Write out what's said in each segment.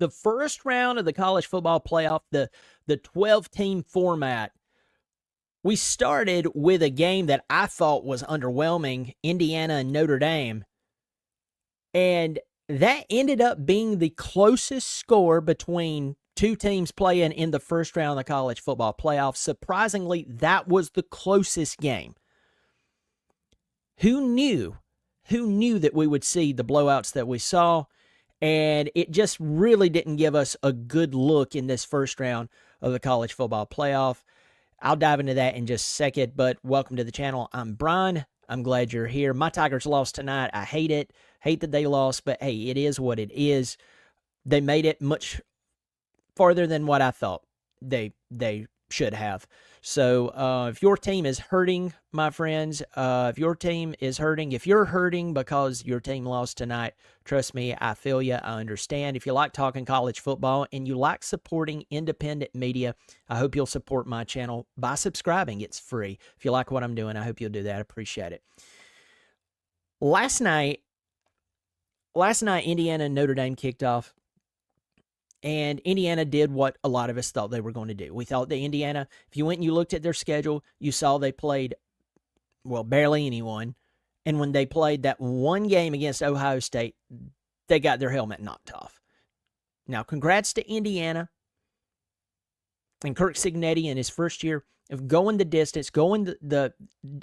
The first round of the college football playoff, the 12-team format, we started with a game that I thought was underwhelming, Indiana and Notre Dame. And that ended up being the closest score between two teams playing in the first round of the college football playoff. Surprisingly, that was the closest game. Who knew that we would see the blowouts that we saw? And it just really didn't give us a good look in this first round of the college football playoff. I'll dive into that in just a second, but welcome to the channel. I'm Brian. I'm glad you're here. My Tigers lost tonight. I hate it. Hate that they lost, but hey, it is what it is. They made it much farther than what I thought they should have. So if your team is hurting, my friends, if your team is hurting, if you're hurting because your team lost tonight, trust me, I feel you. I understand. If you like talking college football and you like supporting independent media, I hope you'll support my channel by subscribing. It's free. If you like what I'm doing, I hope you'll do that. I appreciate it. Last night, Indiana and Notre Dame kicked off. And Indiana did what a lot of us thought they were going to do. We thought that Indiana, if you went and you looked at their schedule, you saw they played, well, barely anyone. And when they played that one game against Ohio State, they got their helmet knocked off. Now, congrats to Indiana and Kirk Cignetti in his first year of going the distance,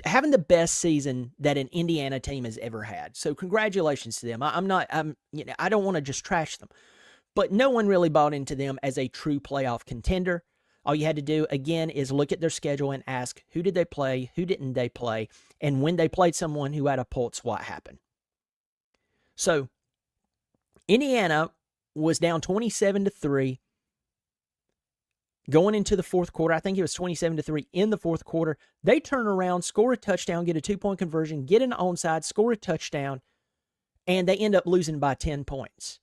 having the best season that an Indiana team has ever had. So congratulations to them. I don't want to just trash them. But no one really bought into them as a true playoff contender. All you had to do, again, is look at their schedule and ask, who did they play, who didn't they play, and when they played someone who had a pulse, what happened? So, Indiana was down 27-3 going into the fourth quarter. I think it was 27-3 in the fourth quarter. They turn around, score a touchdown, get a 2-point conversion, get an onside, score a touchdown, and they end up losing by 10 points.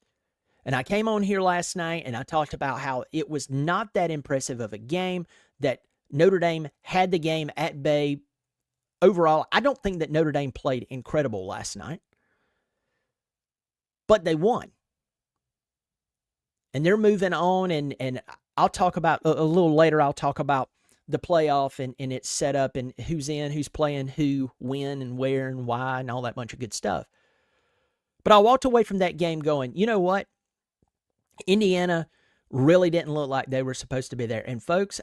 And I came on here last night and I talked about how it was not that impressive of a game, that Notre Dame had the game at bay. Overall, I don't think that Notre Dame played incredible last night, but they won. And they're moving on, and I'll talk about, a little later, I'll talk about the playoff and its setup and who's in, who's playing who, when, and where, and why, and all that bunch of good stuff. But I walked away from that game going, you know what? Indiana really didn't look like they were supposed to be there. And folks,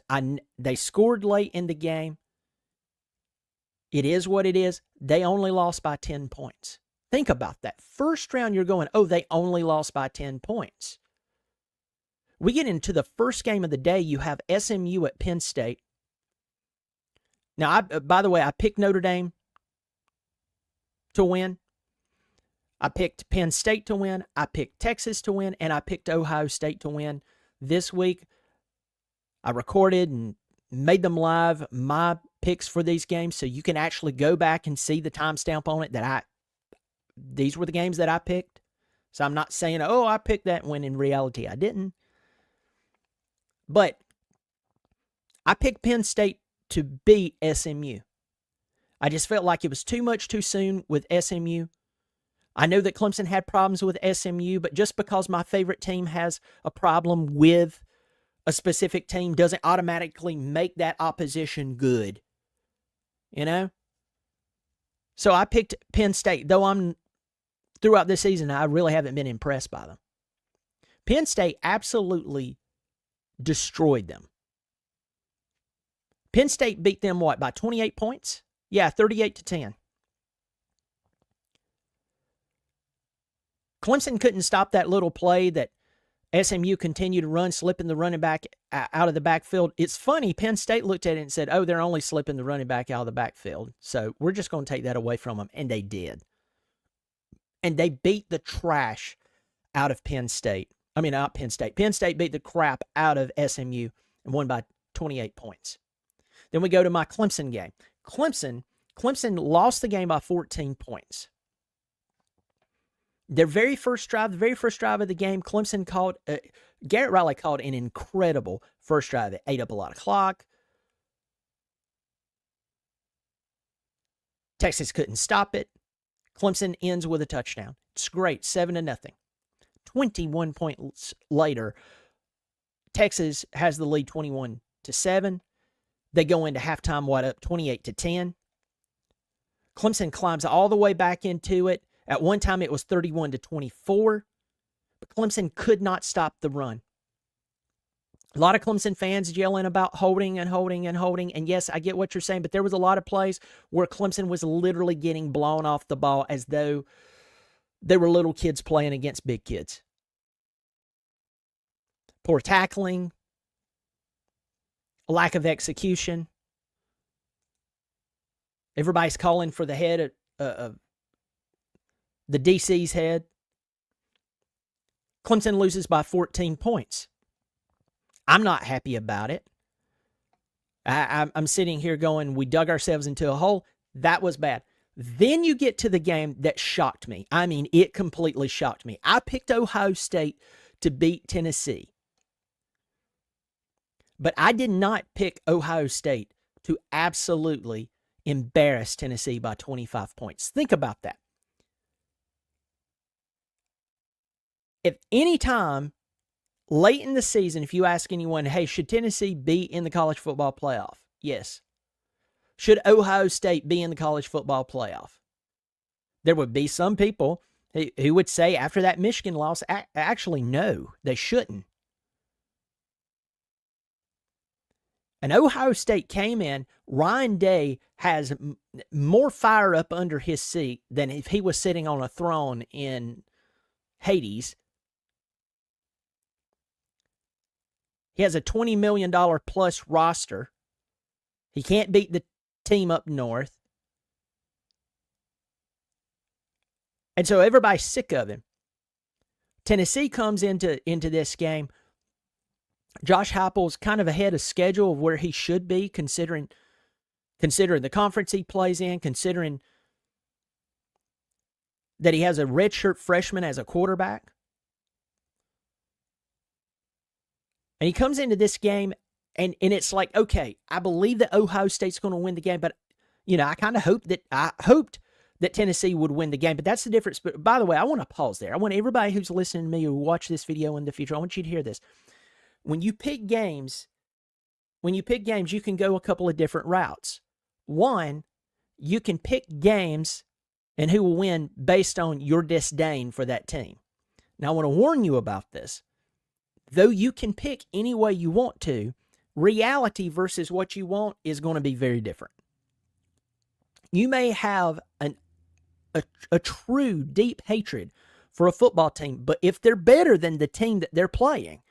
they scored late in the game. It is what it is. They only lost by 10 points. Think about that. First round, you're going, oh, they only lost by 10 points. We get into the first game of the day. You have SMU at Penn State. Now, by the way, I picked Notre Dame to win. I picked Penn State to win, I picked Texas to win, and I picked Ohio State to win. This week, I recorded and made them live, my picks for these games, so you can actually go back and see the timestamp on it that these were the games that I picked. So I'm not saying, oh, I picked that when in reality I didn't. But I picked Penn State to beat SMU. I just felt like it was too much too soon with SMU. I know that Clemson had problems with SMU, but just because my favorite team has a problem with a specific team doesn't automatically make that opposition good. You know? So I picked Penn State, though throughout this season, I really haven't been impressed by them. Penn State absolutely destroyed them. Penn State beat them, what, by 28 points? Yeah, 38-10. Clemson couldn't stop that little play that SMU continued to run, slipping the running back out of the backfield. It's funny, Penn State looked at it and said, oh, they're only slipping the running back out of the backfield, so we're just going to take that away from them, and they did. And they beat the trash out of Penn State. I mean, not Penn State. Penn State beat the crap out of SMU and won by 28 points. Then we go to my Clemson game. Clemson lost the game by 14 points. The very first drive of the game, Clemson called, Garrett Riley called an incredible first drive. It ate up a lot of clock. Texas couldn't stop it. Clemson ends with a touchdown. It's great, 7-0. 21 points later, Texas has the lead 21-7. They go into halftime up 28-10. Clemson climbs all the way back into it. At one time, it was 31-24, but Clemson could not stop the run. A lot of Clemson fans yelling about holding and holding and holding. And yes, I get what you're saying, but there was a lot of plays where Clemson was literally getting blown off the ball as though they were little kids playing against big kids. Poor tackling, lack of execution. Everybody's calling for the head of the DC's head. Clemson loses by 14 points. I'm not happy about it. I'm sitting here going, we dug ourselves into a hole. That was bad. Then you get to the game that shocked me. I mean, it completely shocked me. I picked Ohio State to beat Tennessee. But I did not pick Ohio State to absolutely embarrass Tennessee by 25 points. Think about that. If any time late in the season, if you ask anyone, hey, should Tennessee be in the college football playoff? Yes. Should Ohio State be in the college football playoff? There would be some people who would say after that Michigan loss, actually, no, they shouldn't. And Ohio State came in. Ryan Day has more fire up under his seat than if he was sitting on a throne in Hades. He has a $20 million plus roster. He can't beat the team up north. And so everybody's sick of him. Tennessee comes into this game. Josh Heupel's kind of ahead of schedule of where he should be, considering the conference he plays in, considering that he has a redshirt freshman as a quarterback. And he comes into this game, and it's like, okay, I believe that Ohio State's going to win the game, but I kind of hoped that Tennessee would win the game. But that's the difference. But by the way, I want to pause there. I want everybody who's listening to me who watch this video in the future, I want you to hear this. When you pick games, you can go a couple of different routes. One, you can pick games and who will win based on your disdain for that team. Now, I want to warn you about this. Though you can pick any way you want to, reality versus what you want is going to be very different. You may have a true deep hatred for a football team, but if they're better than the team that they're playing,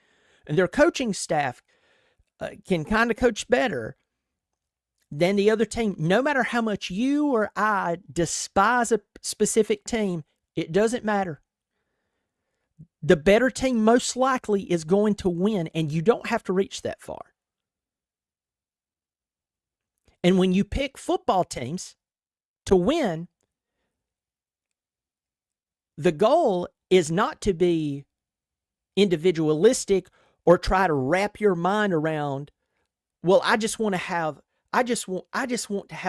and their coaching staff can kind of coach better than the other team, no matter how much you or I despise a specific team, it doesn't matter. The better team most likely is going to win, and you don't have to reach that far. And when you pick football teams to win, the goal is not to be individualistic or try to wrap your mind around, well, I just want to have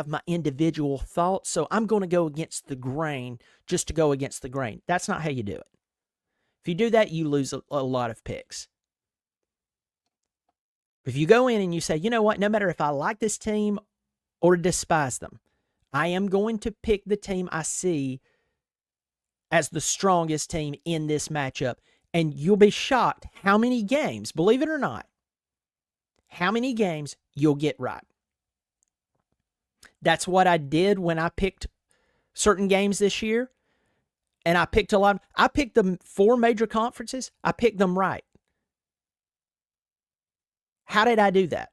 my individual thoughts, so I'm going to go against the grain just to go against the grain. That's not how you do it. If you do that, you lose a lot of picks. If you go in and you say, you know what, no matter if I like this team or despise them, I am going to pick the team I see as the strongest team in this matchup. And you'll be shocked how many games, believe it or not, how many games you'll get right. That's what I did when I picked certain games this year. And I picked the 4 major conferences. I picked them right. How did I do that?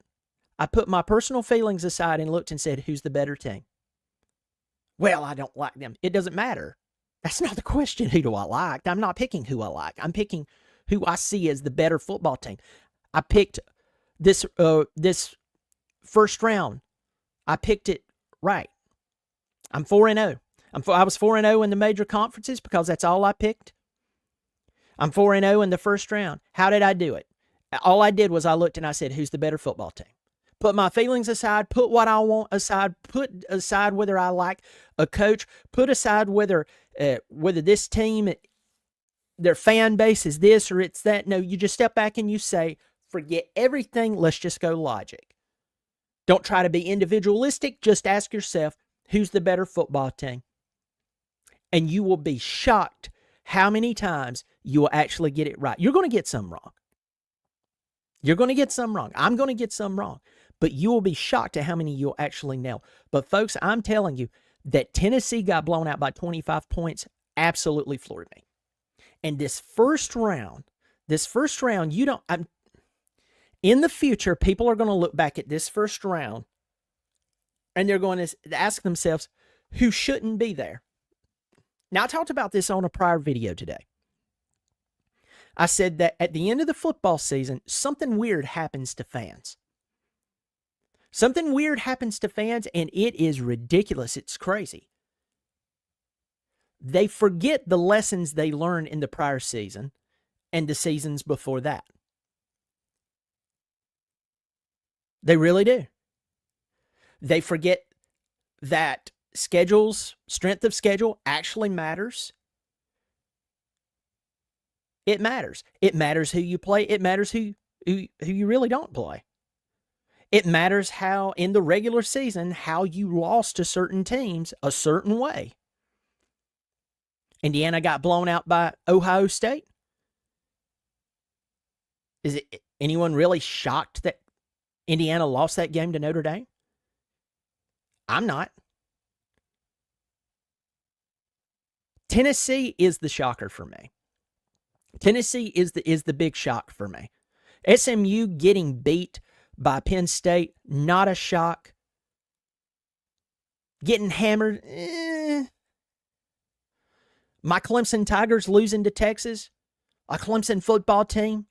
I put my personal feelings aside and looked and said, who's the better team? Well, I don't like them. It doesn't matter. That's not the question, who do I like? I'm not picking who I like. I'm picking who I see as the better football team. I picked this first round. I picked it right. I'm 4-0. I was 4-0 in the major conferences because that's all I picked. I'm 4-0 in the first round. How did I do it? All I did was I looked and I said, who's the better football team? Put my feelings aside, put what I want aside, put aside whether I like a coach, put aside whether this team their fan base is this or it's that. No, you just step back and you say, forget everything. Let's just go logic. Don't try to be individualistic. Just ask yourself, who's the better football team? And you will be shocked how many times you will actually get it right. You're going to get some wrong. You're going to get some wrong. I'm going to get some wrong. But you will be shocked at how many you'll actually nail. But folks, I'm telling you that Tennessee got blown out by 25 points absolutely floored me. And this first round, in the future, people are going to look back at this first round and they're going to ask themselves, who shouldn't be there? Now, I talked about this on a prior video today. I said that at the end of the football season, something weird happens to fans. Something weird happens to fans, and it is ridiculous. It's crazy. They forget the lessons they learned in the prior season and the seasons before that. They really do. They forget that strength of schedule actually matters. It matters. It matters who you play. It matters who you really don't play. It matters how, in the regular season, how you lost to certain teams a certain way. Indiana got blown out by Ohio State. Is it anyone really shocked that Indiana lost that game to Notre Dame? I'm not. Tennessee is the shocker for me. Tennessee is the big shock for me. SMU getting beat by Penn State, not a shock. Getting hammered, My Clemson Tigers losing to Texas, a Clemson football team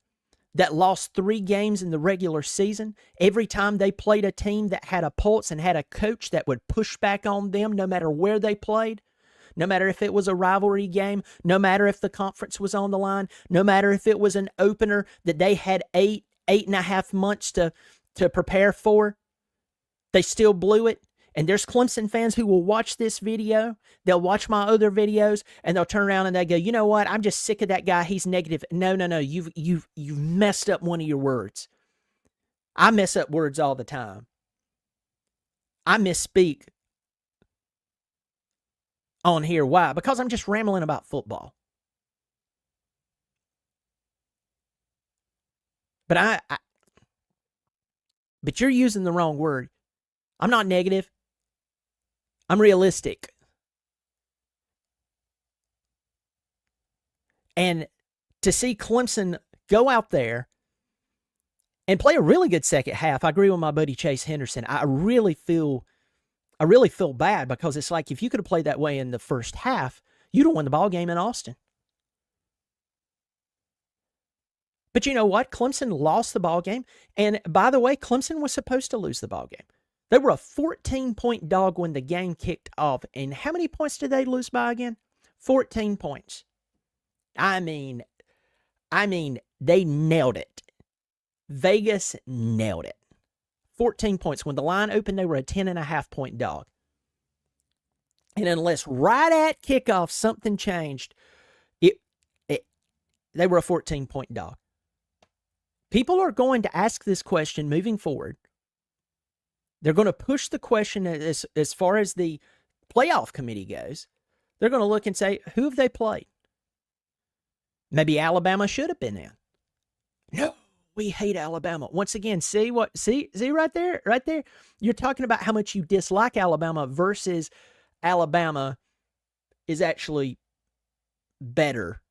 that lost 3 games in the regular season. Every time they played a team that had a pulse and had a coach that would push back on them no matter where they played, no matter if it was a rivalry game, no matter if the conference was on the line, no matter if it was an opener that they had 8.5 months to prepare for, they still blew it. And there's Clemson fans who will watch this video. They'll watch my other videos and they'll turn around and they go, you know what? I'm just sick of that guy. He's negative. No. You've messed up one of your words. I mess up words all the time. I misspeak on here. Why? Because I'm just rambling about football. But but you're using the wrong word. I'm not negative. I'm realistic. And to see Clemson go out there and play a really good second half, I agree with my buddy Chase Henderson. I really feel bad because it's like if you could have played that way in the first half, you'd have won the ball game in Austin. But you know what? Clemson lost the ball game. And by the way, Clemson was supposed to lose the ball game. They were a 14-point dog when the game kicked off. And how many points did they lose by again? 14 points. I mean, they nailed it. Vegas nailed it. 14 points. When the line opened, they were a 10.5-point dog. And unless right at kickoff something changed, they were a 14-point dog. People are going to ask this question moving forward. They're going to push the question as far as the playoff committee goes. They're going to look and say, who have they played? Maybe Alabama should have been in. No, we hate Alabama. Once again, see right there? Right there? You're talking about how much you dislike Alabama versus Alabama is actually better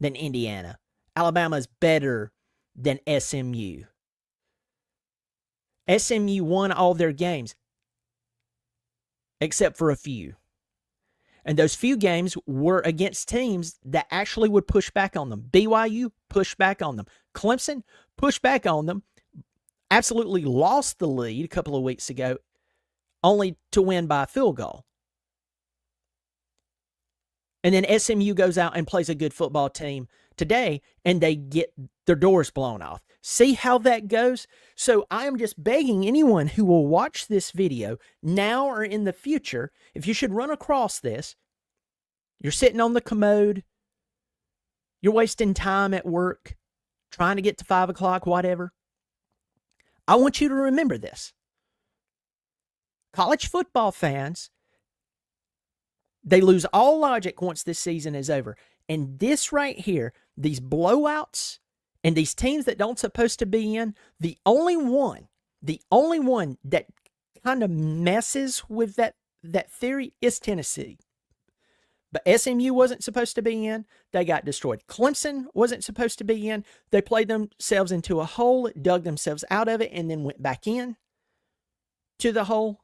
than Indiana. Alabama is better than SMU. SMU won all their games, except for a few. And those few games were against teams that actually would push back on them. BYU pushed back on them. Clemson pushed back on them, absolutely lost the lead a couple of weeks ago, only to win by a field goal. And then SMU goes out and plays a good football team today, and they get their doors blown off. See how that goes? So I am just begging anyone who will watch this video now or in the future, if you should run across this, you're sitting on the commode, You're wasting time at work trying to get to 5 o'clock, whatever. I want you to remember this. College football fans, they lose all logic once this season is over. And this right here, these blowouts and these teams that don't supposed to be in, the only one that kind of messes with that theory is Tennessee. But SMU wasn't supposed to be in. They got destroyed. Clemson wasn't supposed to be in. They played themselves into a hole, dug themselves out of it, and then went back in to the hole.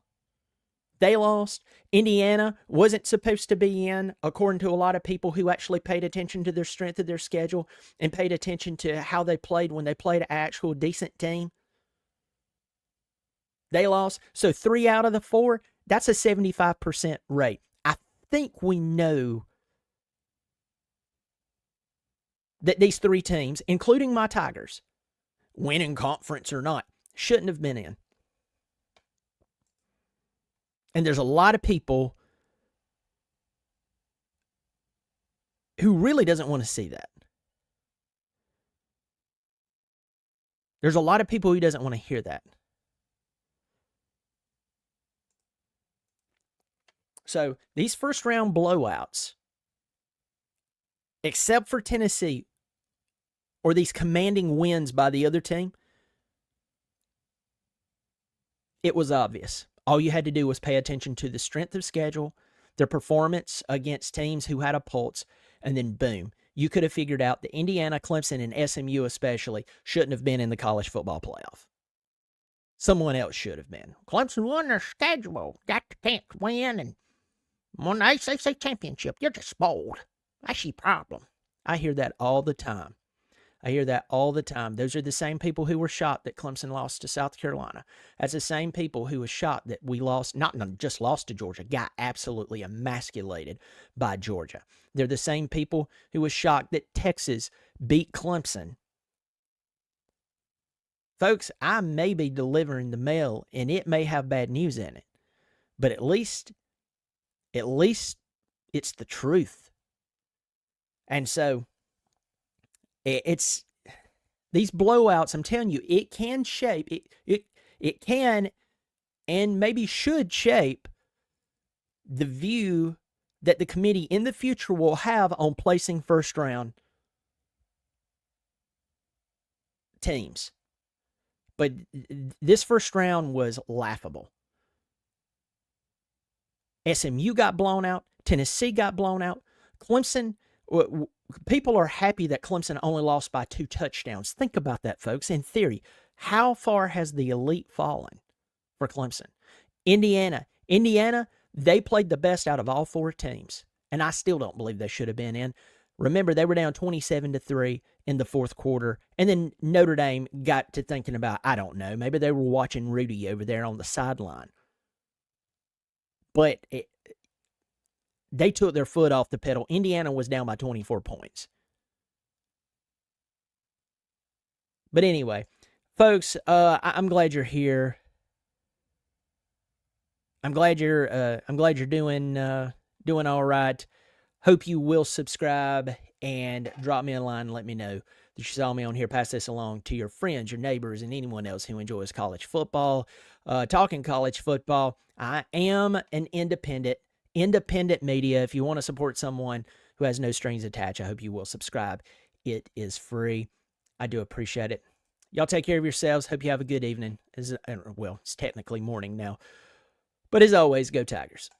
They lost. Indiana wasn't supposed to be in, according to a lot of people who actually paid attention to their strength of their schedule and paid attention to how they played when they played an actual decent team. They lost. So 3 out of the 4, that's a 75% rate. I think we know that these 3 teams, including my Tigers, winning conference or not, shouldn't have been in. And there's a lot of people who really doesn't want to see that. There's a lot of people who doesn't want to hear that. So these first round blowouts, except for Tennessee, or these commanding wins by the other team, it was obvious. All you had to do was pay attention to the strength of schedule, their performance against teams who had a pulse, and then boom, you could have figured out that Indiana, Clemson, and SMU especially shouldn't have been in the college football playoff. Someone else should have been. Clemson won their schedule, got the chance to win, and won the ACC championship. You're just spoiled. That's your problem. I hear that all the time. Those are the same people who were shocked that Clemson lost to South Carolina. That's the same people who were shocked that we lost, not just lost to Georgia, got absolutely emasculated by Georgia. They're the same people who were shocked that Texas beat Clemson. Folks, I may be delivering the mail and it may have bad news in it, but at least it's the truth. And so it's these blowouts, I'm telling you, it can shape, it can and maybe should shape the view that the committee in the future will have on placing first round teams. But this first round was laughable. SMU got blown out. Tennessee got blown out. Clemson, people are happy that Clemson only lost by 2 touchdowns. Think about that, folks. In theory, how far has the elite fallen for Clemson? Indiana, they played the best out of all 4 teams, and I still don't believe they should have been in. Remember, they were down 27-3 in the fourth quarter, and then Notre Dame got to thinking about, I don't know, maybe they were watching Rudy over there on the sideline. But they took their foot off the pedal. Indiana was down by 24 points. But anyway, folks, I'm glad you're here. I'm glad you're doing all right. Hope you will subscribe and drop me a line and let me know that you saw me on here. Pass this along to your friends, your neighbors, and anyone else who enjoys college football. Talking college football, I am an independent media. If you want to support someone who has no strings attached, I hope you will subscribe. It is free. I do appreciate it. Y'all take care of yourselves. Hope you have a good evening. Well, it's technically morning now. But as always, go Tigers.